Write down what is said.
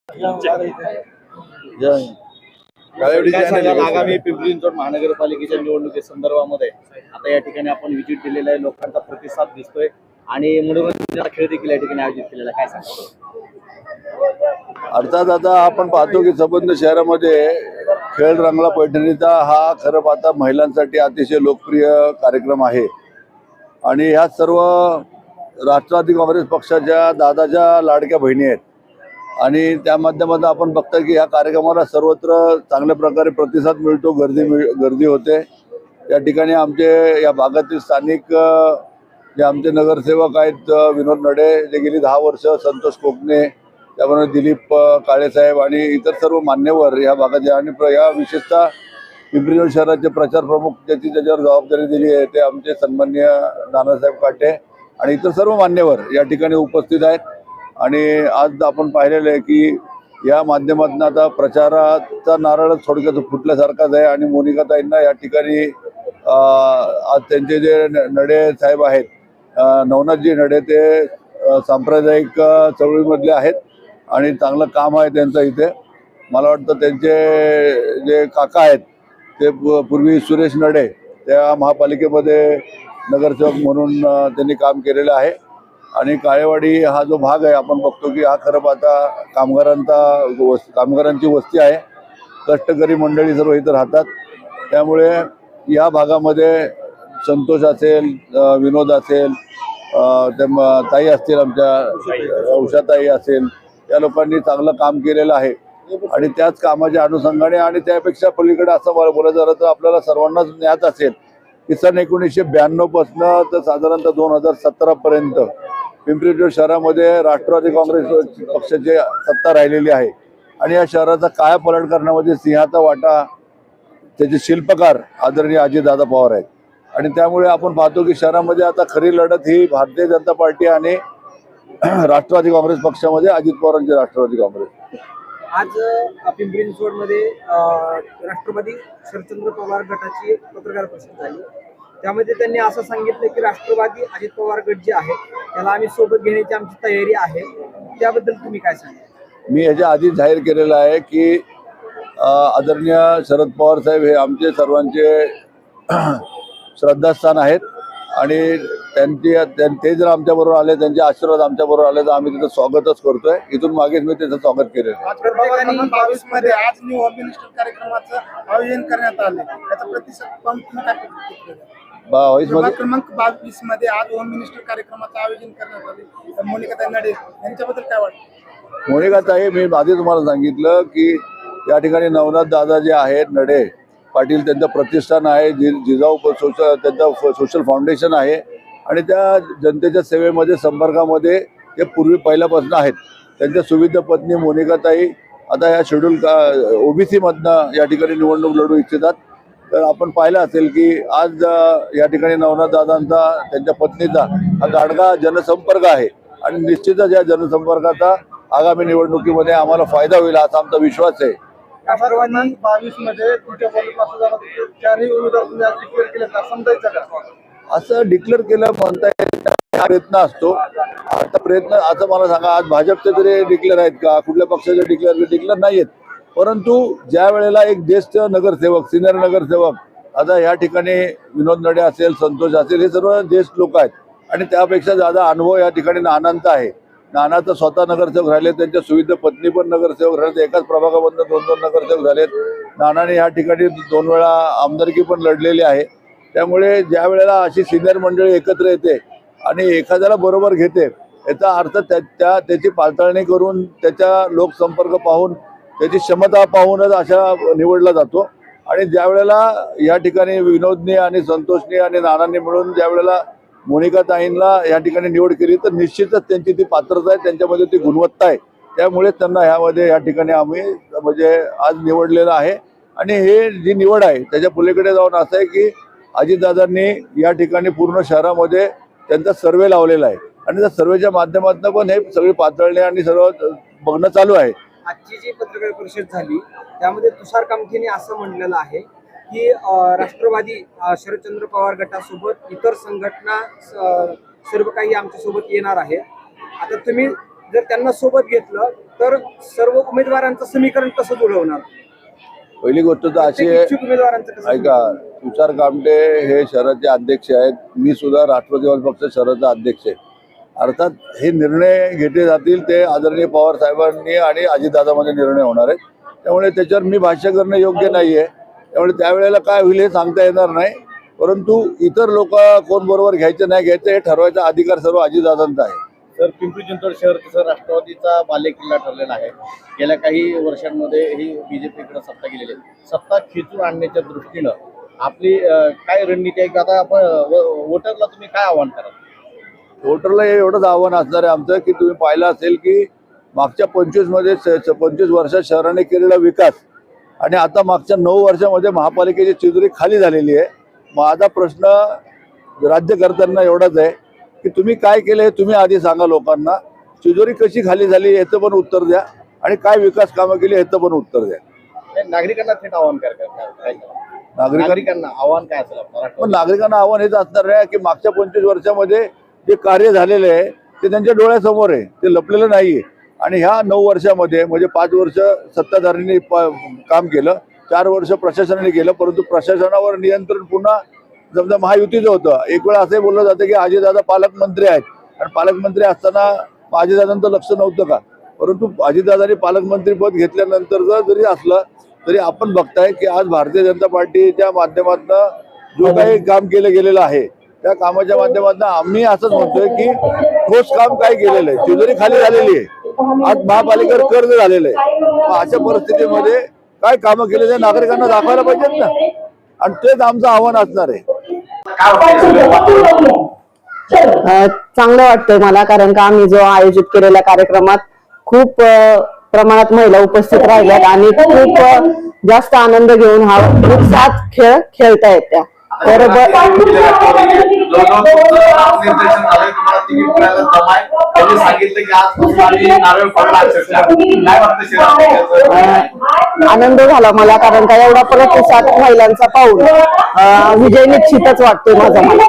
काय सांगाल आगामी पिंपरी चिंचवड महानगरपालिकेच्या निवडणुकी संदर्भामध्ये आता या ठिकाणी आपण व्हिजिट दिलेला आहे, लोकांचा प्रतिसाद दिसतोय आणि मनोरंजनाचा खेळ देखील या ठिकाणी आयोजित केलेला काय सांगाल? अर्थात आता आपण पाहतो की संबंध शहरामध्ये खेळ रंगला पैठणीचा हा खरं पाहता महिलांसाठी अतिशय लोकप्रिय कार्यक्रम आहे आणि ह्या सर्व राष्ट्रवादी काँग्रेस पक्षाच्या दादाच्या लाडक्या बहिणी आहेत आणि त्या माध्यमातून आपण बघता की ह्या कार्यक्रमाला सर्वत्र चांगल्या प्रकारे प्रतिसाद मिळतो, गर्दी होते। या ठिकाणी आमचे या भागातील स्थानिक जे आमचे नगरसेवक आहेत विनोद नडे जे गेली 10 वर्ष, संतोष कोकणे, त्याबरोबर दिलीप काळेसाहेब आणि इतर सर्व मान्यवर या भागाचे आणि या विशेषतः पिंपरी चिंचवड शहराचे प्रचार प्रमुख ज्याची त्याच्यावर जबाबदारी दिली आहे ते आमचे सन्माननीय नानासाहेब काटे आणि इतर सर्व मान्यवर या ठिकाणी उपस्थित आहेत। आणि आज आपण पाहिलेलं आहे की या माध्यमातून आता प्रचाराचा नारळ थोडक्यात फुटल्यासारखाच आहे आणि मोनिकाताईंना या ठिकाणी आज त्यांचे जे नडे साहेब आहेत नवनाथजी नडे ते सांप्रदायिक चळवळीमधले आहेत आणि चांगलं काम आहे त्यांचं इथे। मला वाटतं त्यांचे जे काका आहेत ते पूर्वी सुरेश नडे त्या महापालिकेमध्ये नगरसेवक म्हणून त्यांनी काम केलेलं आहे आणि काळेवाडी हा जो भाग आहे आपण बघतो की हा खरं पाहता कामगारांची वस्ती आहे, कष्टकरी मंडळी सर्व इथं राहतात। त्यामुळे या भागामध्ये संतोष असेल, विनोद असेल, ताई असतील, आमच्या उषाताई असेल, या लोकांनी चांगलं काम केलेलं आहे आणि त्याच कामाच्या अनुषंगाने आणि त्यापेक्षा पलीकडे असं बोलायचं झालं तर आपल्याला सर्वांनाच ज्ञात असेल की सन 1992 पासून तर साधारणतः 2017 पर्यंत पिंपरी चिंचवड शहरामध्ये राष्ट्रवादी काँग्रेस पक्षाची सत्ता राहिलेली आहे आणि या शहराचा कायापालट करण्यामध्ये सिंहाचा वाटा त्याचे शिल्पकार आदरणीय अजितदादा पवार आहेत आणि त्यामुळे आपण पाहतो की शहरामध्ये आता खरी लढत ही भारतीय जनता पार्टी आणि राष्ट्रवादी काँग्रेस पक्षामध्ये अजित पवारांचे राष्ट्रवादी काँग्रेस। आज पिंपरी चिंचवडमध्ये राष्ट्रवादी शरदचंद्र पवार गटाची पत्रकार परिषद झाली, त्यामध्ये त्यांनी असं सांगितलं की राष्ट्रवादी अजित पवार गट जे आहे त्याला आम्ही सोबत घेण्याची आमची तयारी आहे, त्याबद्दल तुम्ही काय सांगाल? मी ह्याच्या आधी जाहीर केलेलं आहे की आदरणीय शरद पवार साहेब हे आमचे सर्वांचे श्रद्धास्थान आहेत आणि ते जर आमच्याबरोबर आले, त्यांचे आशीर्वाद आमच्याबरोबर आले तर आम्ही त्याचं स्वागतच करतोय। इथून मागेच मी त्याचं स्वागत केलेलं आहे। 22 मध्ये आज न्यू होम मिनिस्टर कार्यक्रमाचं आयोजन करण्यात आले, त्याचा प्रतिसाद क्रमांक 22 मध्ये आज होम मिनिस्टर कार्यक्रमाचं आयोजन करण्यात आले, मोनिकाताई नडे यांच्याबद्दल काय वाटतं? मोनिकाताई, मी आधी तुम्हाला सांगितलं की या ठिकाणी नवनाथ दादा जे आहेत नडे पाटील त्यांचं प्रतिष्ठान आहे, जिजाऊ त्यांचं सोशल फाउंडेशन आहे आणि त्या जनतेच्या सेवेमध्ये संपर्कामध्ये ते पूर्वी पहिल्यापासून आहेत। त्यांच्या सुविध पत्नी मोनिकाताई आता या शेड्यूल ओबीसी मधनं या ठिकाणी निवडणूक लढू इच्छितात। तर आपण पाहिलं असेल की आज या ठिकाणी नवनाथ दादांचा त्यांच्या पत्नीचा हा गाडगा जनसंपर्क आहे आणि निश्चितच या जनसंपर्काचा आगामी निवडणुकीमध्ये आम्हाला फायदा होईल असा आमचा विश्वास आहे। सर्वांनी 22 मध्ये तुमच्या चारही उमेदवार डिक्लेअर केले समजायचं का? असं डिक्लेअर केलं म्हणता येईल, प्रयत्न असतो। आता प्रयत्न असं मला सांगा, आज भाजपचे तरी डिक्लेअर आहेत का? कुठल्या पक्षाचे डिक्लेअर नाही आहेत, परंतु ज्या वेळेला एक ज्येष्ठ नगरसेवक, सिनियर नगरसेवक, आता या ठिकाणी विनोद नडे असेल, संतोष असेल, हे सर्व ज्येष्ठ लोक आहेत आणि त्यापेक्षा ज्यादा अनुभव या ठिकाणी नानांचा आहे। नाना तर स्वतः नगरसेवक राहिले, त्यांच्या सुविध पत्नी पण नगरसेवक राहिले, एकाच प्रभागामधून 2 नगरसेवक झालेत। नानाने या ठिकाणी 2 वेळा आमदारकी पण लढलेली आहे। त्यामुळे ज्या वेळेला अशी सिनियर मंडळी एकत्र येते आणि एखाद्याला बरोबर घेते याचा अर्थ त्याची पाळताळणी करून, त्याच्या लोकसंपर्क पाहून, त्याची क्षमता पाहूनच अशा निवडला जातो आणि ज्या वेळेला या ठिकाणी विनोदनी आणि संतोषनी आणि नानांनी मिळून ज्या वेळेला मोनिकाताईंना या ठिकाणी निवड केली तर निश्चितच त्यांची ती पात्रता आहे, त्यांच्यामध्ये ती गुणवत्ता आहे, त्यामुळे त्यांना ह्यामध्ये या ठिकाणी आम्ही म्हणजे आज निवडलेलं आहे। आणि हे जी निवड आहे त्याच्या पलीकडे जाऊन असं आहे की अजितदादांनी या ठिकाणी पूर्ण शहरामध्ये त्यांचा सर्वे लावलेला आहे आणि त्या सर्वेच्या माध्यमातून पण हे सगळी पातळणी आणि सर्व बघणं चालू आहे। आजची जी पत्रकार परिषद झाली त्यामध्ये तुषार कामठेंनी असं म्हणलेलं आहे की राष्ट्रवादी शरदचंद्र पवार गटासोबत इतर संघटना सर्व काही आमच्या सोबत येणार आहे। आता तुम्ही जर त्यांना सोबत घेतलं तर सर्व उमेदवारांचं समीकरण कसं जुळवणार? पहिली गोष्ट तर अशी प्रत्येक आहे, इच्छुक उमेदवारांचं कसं ऐका, तुषार कामटे हे शहराचे अध्यक्ष आहेत, मी सुद्धा राष्ट्रवादी पक्ष शहराचा अध्यक्ष आहे. अर्थात हे निर्णय घेतले जातील ते आदरणीय पवार साहेबांनी आणि अजितदादामध्ये निर्णय होणार आहेत. त्यामुळे त्याच्यावर मी भाष्य करणं योग्य नाही आहे. त्यामुळे त्यावेळेला काय होईल हे सांगता येणार नाही. परंतु इतर लोक कोण बरोबर घ्यायचं नाही घ्यायचं हे ठरवायचा अधिकार सर्व अजितदादांचा आहे. तर पिंपरी चिंचवड शहर तसं राष्ट्रवादीचा बालेकिल्ला ठरलेला आहे. गेल्या काही वर्षांमध्ये ही बीजेपीकडे सत्ता गेलेली आहे. सत्ता खेचून आणण्याच्या दृष्टीनं आपली काय रणनीती आहे की आता आपण वोटरला तुम्ही काय आव्हान कराल? वोटरला हे एवढंच आव्हान असणार आहे आमचं की तुम्ही पाहिलं असेल की मागच्या 25 वर्षात शहराने केलेला विकास आणि आता मागच्या 9 वर्षामध्ये महापालिकेची तिजोरी खाली झालेली आहे. माझा प्रश्न राज्यकर्त्यांना एवढाच आहे की तुम्ही काय केलं हे तुम्ही आधी सांगा लोकांना. तिजोरी कशी खाली झाली याचं पण उत्तर द्या आणि काय विकास कामं केली याचं पण उत्तर द्या. नागरिकांना थेट आव्हान काय नागरिकांना आव्हान काय असेल? पण नागरिकांना आव्हान हेच असणार आहे की मागच्या 25 वर्षामध्ये जे कार्य झालेले आहे ते त्यांच्या डोळ्यासमोर आहे, ते लपलेलं नाहीये. आणि ह्या 9 वर्षामध्ये म्हणजे 5 वर्ष सत्ताधाऱ्यांनी काम केलं, 4 वर्ष प्रशासनाने केलं, परंतु प्रशासनावर नियंत्रण पुन्हा समजा महायुतीचं होतं. एक वेळा असंही बोललं जातं की अजितदादा पालकमंत्री आहेत आणि पालकमंत्री असताना अजितदादांचं लक्ष नव्हतं का? परंतु अजितदादांनी पालकमंत्री पद घेतल्यानंतर जरी असलं तरी आपण बघताय की आज भारतीय जनता पार्टीच्या माध्यमातून जो काही काम केलं गेलेलं आहे त्या कामाच्या माध्यमातून आम्ही असंच म्हणतोय की ठोस काम काय केलेलं आहे. तिजोरी खाली झालेली आहे, आज महापालिकेवर कर्ज झालेलं आहे. मग अशा परिस्थितीमध्ये काय कामं केले ते नागरिकांना दाखवायला पाहिजेत ना, आणि तेच आमचं आव्हान असणार आहे. चांगलं वाटतंय मला, कारण का आम्ही जो आयोजित केलेल्या कार्यक्रमात खूप प्रमाणात महिला उपस्थित राहिल्यात आणि खूप जास्त आनंद घेऊन हा उत्साहात खेळ खेळतायत त्या. तर आनंद झाला मला, कारण का एवढा प्रतिसाद महिलांचा पाहून विजय निश्चितच वाटतोय माझा मला.